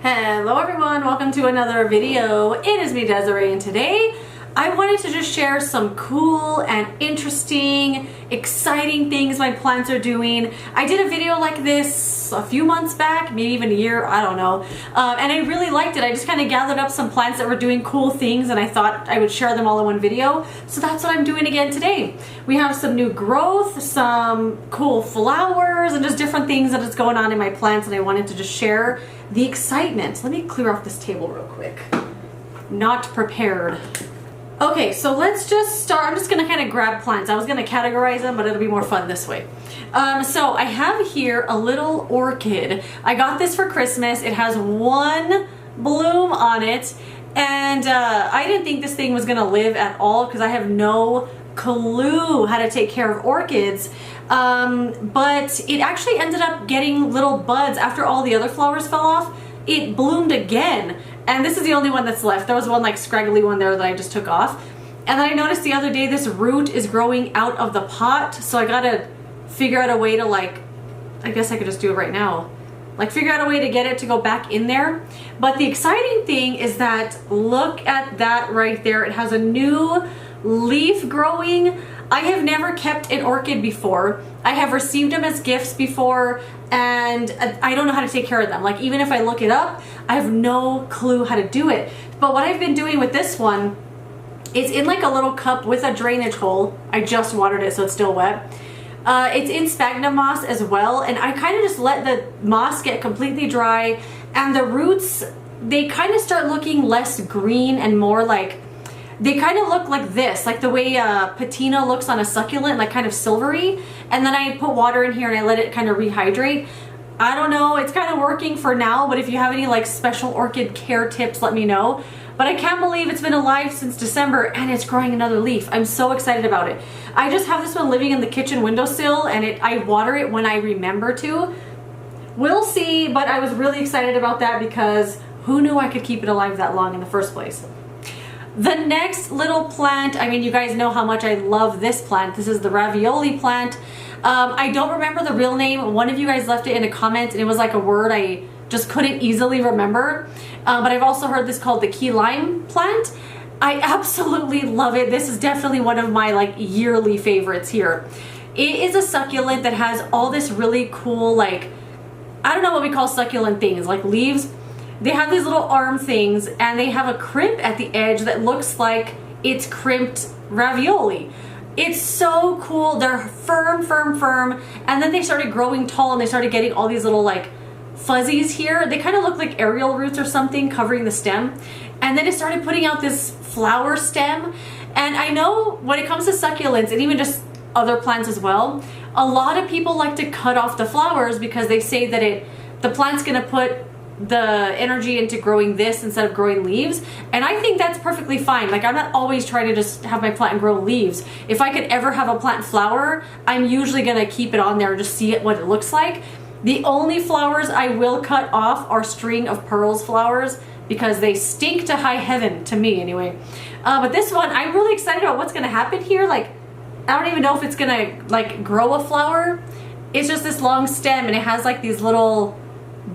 Hello everyone, welcome to another video. It is me, Desiree, and today I wanted to just share some cool and interesting, exciting things my plants are doing. I did a video like this a few months back, maybe even a year, I don't know, and I really liked it. I just kind of gathered up some plants that were doing cool things and I thought I would share them all in one video. So that's what I'm doing again today. We have some new growth, some cool flowers, and just different things that is going on in my plants, and I wanted to just share the excitement. Let me clear off this table real quick. Not prepared. Okay, so let's just start. I'm just gonna kind of grab plants. I was gonna categorize them, but it'll be more fun this way. So I have here a little orchid. I got this for Christmas. It has one bloom on it, and I didn't think this thing was gonna live at all because I have no clue how to take care of orchids. But it actually ended up getting little buds after all the other flowers fell off. It bloomed again, and this is the only one that's left. There was one like scraggly one there that I just took off, and then I noticed the other day this root is growing out of the pot, so I gotta figure out a way to, like, I guess I could just do it right now, like figure out a way to get it to go back in there. But the exciting thing is that, look at that right there, it has a new leaf growing. I have never kept an orchid before. I have received them as gifts before, and I don't know how to take care of them. Like, even if I look it up, I have no clue how to do it. But what I've been doing with this one, it's in like a little cup with a drainage hole. I just watered it, so it's still wet. It's in sphagnum moss as well, and I kind of just let the moss get completely dry, and the roots, they kind of start looking less green and more like, they kind of look like this, like the way patina looks on a succulent, like kind of silvery. And then I put water in here and I let it kind of rehydrate. I don't know, it's kind of working for now, but if you have any like special orchid care tips, let me know. But I can't believe it's been alive since December and it's growing another leaf. I'm so excited about it. I just have this one living in the kitchen windowsill, and I water it when I remember to. We'll see, but I was really excited about that because who knew I could keep it alive that long in the first place. The next little plant, I mean, you guys know how much I love this plant. This is the ravioli plant. I don't remember the real name. One of you guys left it in a comment, and it was like a word I just couldn't easily remember. But I've also heard this called the key lime plant. I absolutely love it. This is definitely one of my like yearly favorites here. It is a succulent that has all this really cool, like, I don't know what we call succulent things, like leaves. They have these little arm things, and they have a crimp at the edge that looks like it's crimped ravioli. It's so cool. They're firm, firm, firm, and then they started growing tall and they started getting all these little like fuzzies here. They kind of look like aerial roots or something covering the stem, and then it started putting out this flower stem. And I know when it comes to succulents, and even just other plants as well, a lot of people like to cut off the flowers because they say that the plant's gonna put the energy into growing this instead of growing leaves, and I think that's perfectly fine. Like, I'm not always trying to just have my plant grow leaves. If I could ever have a plant flower, I'm usually gonna keep it on there and just see what it looks like. The only flowers I will cut off are string of pearls flowers because they stink to high heaven, to me anyway. But this one, I'm really excited about what's gonna happen here. Like, I don't even know if it's gonna like grow a flower. It's just this long stem, and it has like these little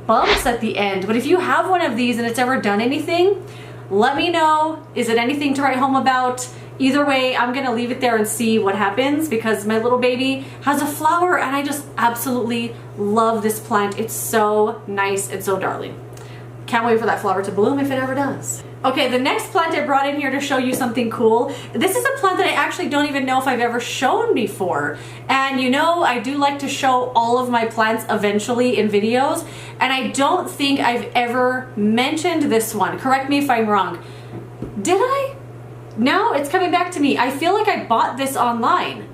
bumps at the end. But if you have one of these and it's ever done anything, let me know. Is it anything to write home about? Either way, I'm gonna leave it there and see what happens, because my little baby has a flower and I just absolutely love this plant. It's so nice and so darling. Can't wait for that flower to bloom if it ever does. Okay, the next plant I brought in here to show you something cool. This is a plant that I actually don't even know if I've ever shown before. And you know, I do like to show all of my plants eventually in videos, and I don't think I've ever mentioned this one. Correct me if I'm wrong. Did I? No, it's coming back to me. I feel like I bought this online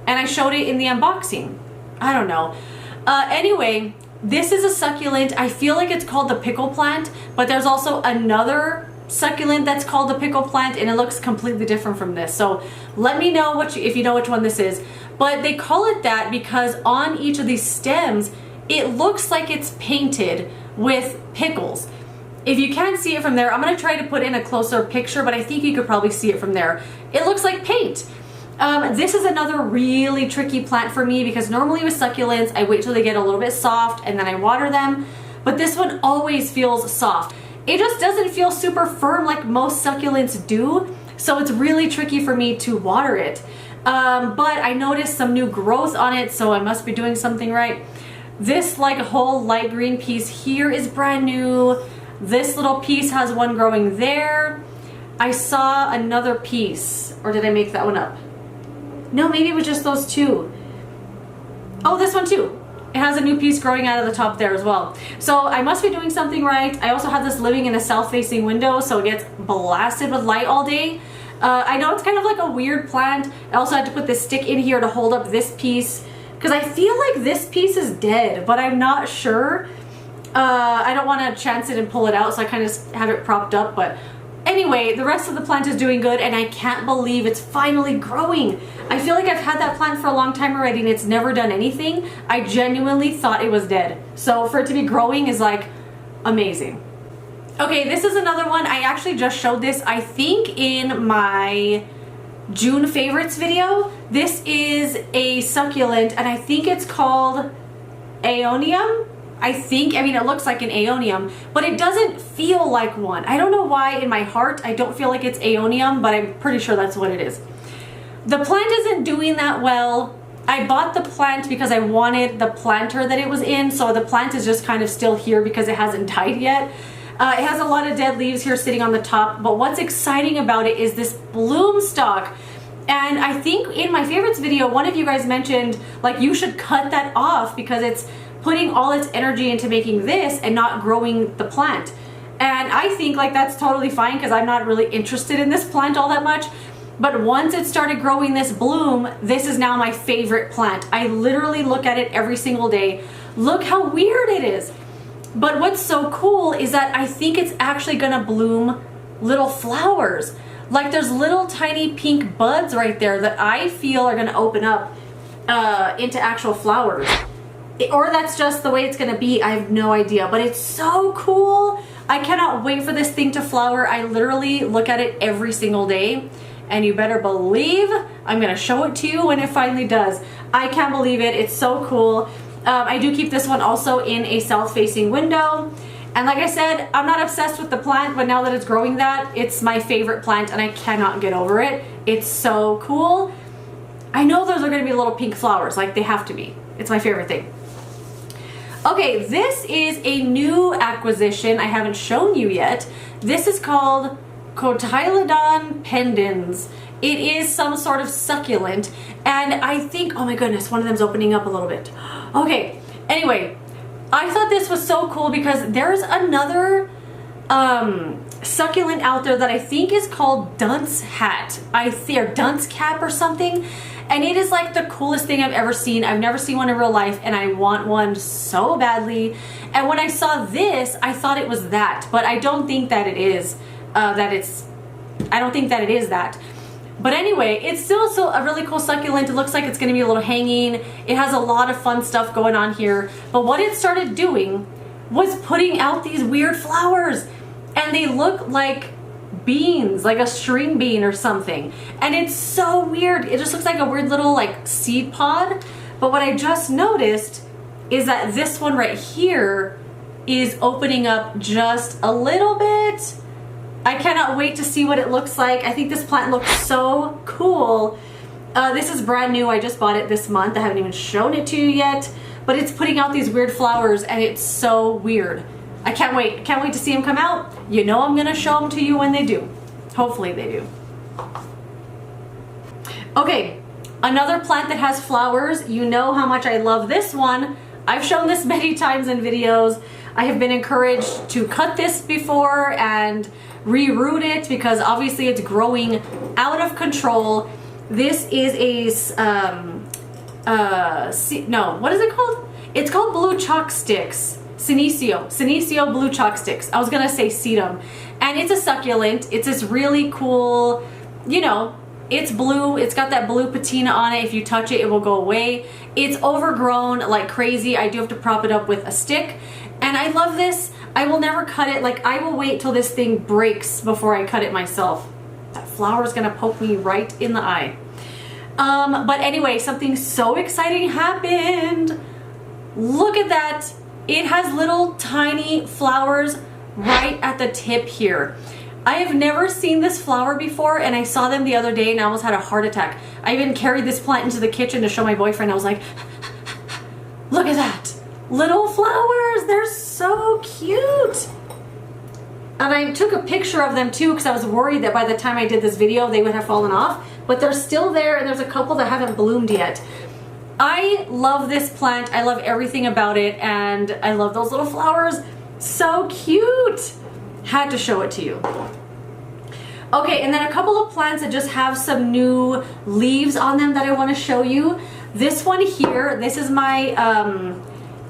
and I showed it in the unboxing. I don't know. Anyway, this is a succulent. I feel like it's called the pickle plant, but there's also another succulent that's called the pickle plant, and it looks completely different from this. So let me know if you know which one this is. But they call it that because on each of these stems, it looks like it's painted with pickles. If you can't see it from there, I'm gonna try to put in a closer picture, but I think you could probably see it from there. It looks like paint. This is another really tricky plant for me because normally with succulents, I wait till they get a little bit soft and then I water them. but this one always feels soft. It just doesn't feel super firm like most succulents do, so it's really tricky for me to water it. But I noticed some new growth on it, so I must be doing something right. This like whole light green piece here is brand new. This little piece has one growing there. I saw another piece, or did I make that one up? No, maybe it was just those two. Oh, this one too. It has a new piece growing out of the top there as well. So I must be doing something right. I also have this living in a south-facing window, so it gets blasted with light all day. I know it's kind of like a weird plant. I also had to put this stick in here to hold up this piece because I feel like this piece is dead, but I'm not sure. I don't want to chance it and pull it out, so I kind of have it propped up. But anyway, the rest of the plant is doing good, and I can't believe it's finally growing. I feel like I've had that plant for a long time already and it's never done anything. I genuinely thought it was dead. So for it to be growing is like amazing. Okay, this is another one. I actually just showed this, I think, in my June favorites video. This is a succulent, and I think it's called aeonium. I mean, it looks like an aeonium, but it doesn't feel like one. I don't know why in my heart I don't feel like it's aeonium, but I'm pretty sure that's what it is. The plant isn't doing that well. I bought the plant because I wanted the planter that it was in, so the plant is just kind of still here because it hasn't died yet. It has a lot of dead leaves here sitting on the top, but what's exciting about it is this bloom stalk. And I think in my favorites video, one of you guys mentioned like you should cut that off because it's putting all its energy into making this and not growing the plant. And I think like that's totally fine because I'm not really interested in this plant all that much. But once it started growing this bloom, this is now my favorite plant. I literally look at it every single day. Look how weird it is. But what's so cool is that I think it's actually gonna bloom little flowers. Like there's little tiny pink buds right there that I feel are gonna open up into actual flowers. Or that's just the way it's gonna be, I have no idea. But it's so cool. I cannot wait for this thing to flower. I literally look at it every single day. And you better believe I'm gonna show it to you when it finally does. I can't believe it, it's so cool. I do keep this one also in a south-facing window. And like I said, I'm not obsessed with the plant, but now that it's growing that, it's my favorite plant and I cannot get over it. It's so cool. I know those are gonna be little pink flowers, like they have to be. It's my favorite thing. Okay, this is a new acquisition I haven't shown you yet. This is called cotyledon pendens. It is some sort of succulent, and I think, oh my goodness, one of them's opening up a little bit. Okay, anyway, I thought this was so cool because there's another succulent out there that I think is called dunce hat. Or dunce cap or something. And it is like the coolest thing I've ever seen. I've never seen one in real life and I want one so badly. And when I saw this, I thought it was that, but I don't think that it is. I don't think that it is that. But anyway, it's still a really cool succulent. It looks like it's gonna be a little hanging. It has a lot of fun stuff going on here. But what it started doing was putting out these weird flowers. And they look like beans, like a string bean or something. And it's so weird. It just looks like a weird little like seed pod. But what I just noticed is that this one right here is opening up just a little bit. I cannot wait to see what it looks like. I think this plant looks so cool. This is brand new. I just bought it this month. I haven't even shown it to you yet, but it's putting out these weird flowers and it's so weird. I can't wait. Can't wait to see them come out. You know I'm gonna show them to you when they do. Hopefully they do. Okay, another plant that has flowers. You know how much I love this one. I've shown this many times in videos. I have been encouraged to cut this before and reroot it because obviously it's growing out of control. This is what is it called? It's called blue chalksticks. Senecio blue chalksticks. I was gonna say sedum. And it's a succulent. It's this really cool, you know, it's blue. It's got that blue patina on it. If you touch it, it will go away. It's overgrown like crazy. I do have to prop it up with a stick. And I love this. I will never cut it. Like, I will wait till this thing breaks before I cut it myself. That flower is gonna poke me right in the eye. But anyway, something so exciting happened. Look at that. It has little tiny flowers right at the tip here. I have never seen this flower before, and I saw them the other day and I almost had a heart attack. I even carried this plant into the kitchen to show my boyfriend. I was like, look at that. Little flowers, they're so cute. And I took a picture of them too because I was worried that by the time I did this video they would have fallen off, but they're still there and there's a couple that haven't bloomed yet. I love this plant. I love everything about it, and I love those little flowers. So cute. Had to show it to you. Okay, and then a couple of plants that just have some new leaves on them that I want to show you. This one here, this is my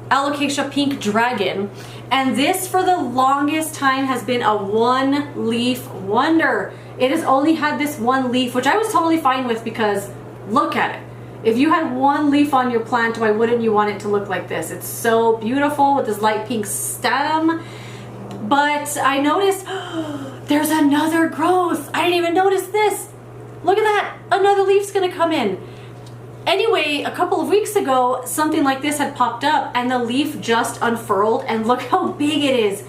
alocasia pink dragon, and this for the longest time has been a one leaf wonder. It has only had this one leaf, which I was totally fine with because look at it. If you had one leaf on your plant, why wouldn't you want it to look like this? It's so beautiful with this light pink stem. But I noticed there's another growth. I didn't even notice this. Look at that. Another leaf's gonna come in. Anyway, a couple of weeks ago, something like this had popped up and the leaf just unfurled, and look how big it is.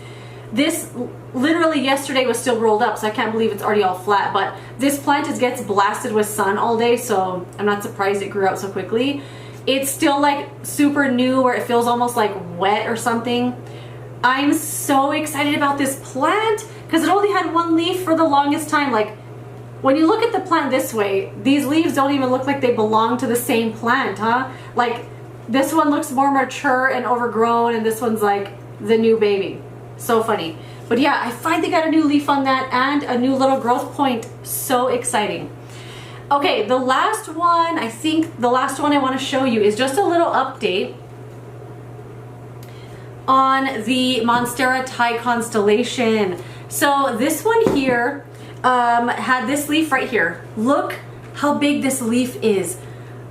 This literally yesterday was still rolled up, so I can't believe it's already all flat, but this plant just gets blasted with sun all day, so I'm not surprised it grew out so quickly. It's still like super new where it feels almost like wet or something. I'm so excited about this plant because it only had one leaf for the longest time. Like when you look at the plant this way, these leaves don't even look like they belong to the same plant, huh? Like this one looks more mature and overgrown, and this one's like the new baby. So funny. But yeah, I finally got a new leaf on that and a new little growth point. So exciting. Okay, the last one, I think the last one I want to show you is just a little update on the monstera constellation. So this one here had this leaf right here. Look how big this leaf is.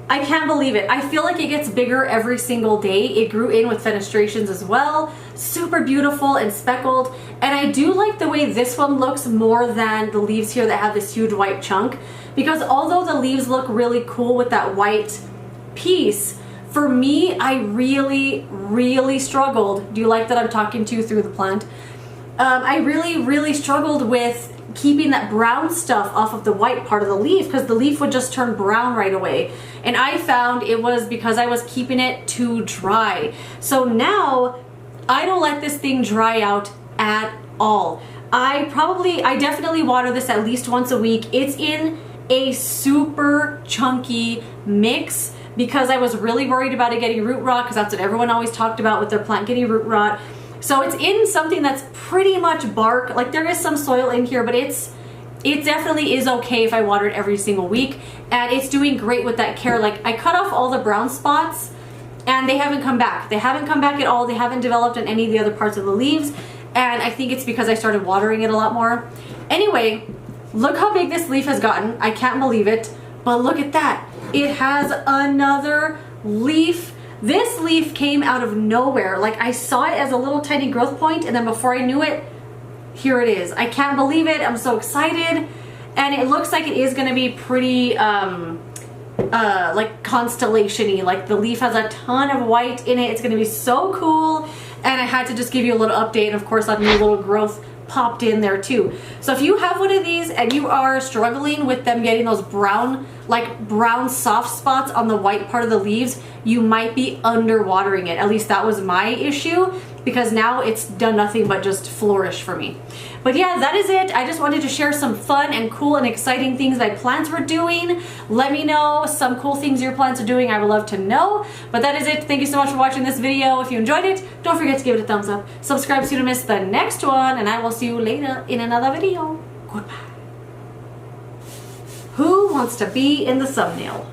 I can't believe it. I feel like it gets bigger every single day. It grew in with fenestrations as well. Super beautiful and speckled. And I do like the way this one looks more than the leaves here that have this huge white chunk. Because although the leaves look really cool with that white piece, for me, I really struggled. Do you like that I'm talking to you through the plant? I really struggled with keeping that brown stuff off of the white part of the leaf because the leaf would just turn brown right away. And I found it was because I was keeping it too dry. So now I don't let this thing dry out at all. I definitely water this at least once a week. It's in a super chunky mix because I was really worried about it getting root rot because that's what everyone always talked about with their plant getting root rot. So it's in something that's pretty much bark. Like there is some soil in here, but it definitely is okay if I water it every single week. And it's doing great with that care. Like I cut off all the brown spots and they haven't come back. They haven't come back at all. They haven't developed in any of the other parts of the leaves. And I think it's because I started watering it a lot more. Anyway, look how big this leaf has gotten. I can't believe it. But look at that. It has another leaf. This leaf came out of nowhere. Like I saw it as a little tiny growth point, and then before I knew it, here it is. I can't believe it. I'm so excited. And it looks like it is going to be pretty like constellation-y. Like the leaf has a ton of white in it. It's going to be so cool. And I had to just give you a little update. And of course, a new little growth popped in there too. So if you have one of these and you are struggling with them getting those brown, like brown soft spots on the white part of the leaves, you might be underwatering it. At least that was my issue, because now it's done nothing but just flourish for me. But yeah, that is it. I just wanted to share some fun and cool and exciting things my plants were doing. Let me know some cool things your plants are doing. I would love to know. But that is it. Thank you so much for watching this video. If you enjoyed it, don't forget to give it a thumbs up. Subscribe so you don't miss the next one, and I will see you later in another video. Goodbye. Who wants to be in the thumbnail?